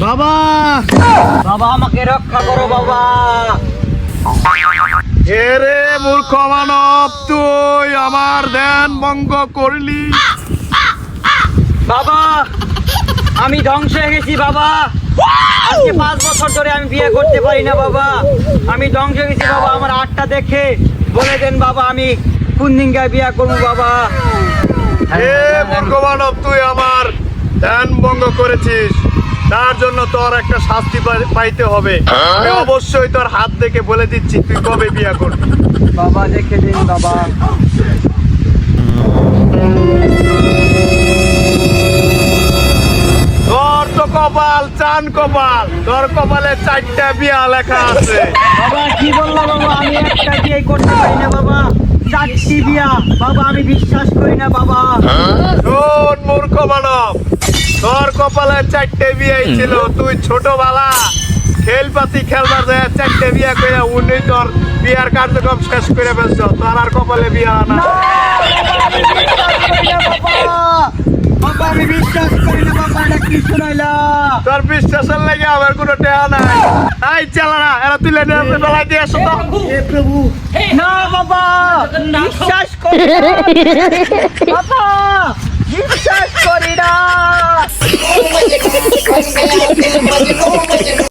বাবা বাবা আমাকে রক্ষা করো বাবা। এরে মূর্খ মানব, তুই আমার ধ্যান ভঙ্গ করলি। বাবা আমি ধ্বংস হয়ে গেছি বাবা। আজকে 5 বছর ধরে আমি বিয়ে করতে পারি না বাবা। আমি ধ্বংস হয়ে গেছি বাবা। আমার 8টা দেখে বলে দেন বাবা, আমি কোন দিনকার বিয়ে করবো বাবা। এ মূর্খ মানব, তুই আমার ধ্যান ভঙ্গ করেছিস, তার জন্য তোর একটা শাস্তি পাইতে হবে। আমি অবশ্যই তোর হাত দেখে বলে দিচ্ছি তুই কবে বিয়ে করবি। বাবা দেখে দিন বাবা। তোর তো কপাল চান কপাল, তোর কপালে 4টা বিয়া লেখা আছে। বাবা কি বললো বাবা, আমি একটা বিয়ে করতে পারি না বাবা। 4টি বিয়া বাবা, আমি বিশ্বাস করি না বাবা। শোন মূর্খ মানব, তোর কপালে 4টে বিয়াই ছিল। তুই ছোটবেলা খেলপাতি খেলবার যায় 4টে বিয়া করে উনি তোর বিয়ার কার্যক্রম শেষ করে ফেলছ। তোর আর কপালে বিয়া না। বাবা আমি বিশ্বাস করি না বাবা, এটা কি শুনাইলা? তোর বিশ্বাসের লাগে আমার কোনো টেহা নাই। এই চালা না, এরা তুলে নিয়ে বেলায় দিয়ে আসো তো। হে প্রভু, না বাবা বিশ্বাস করি না। বাবা বিশ্বাস করি না।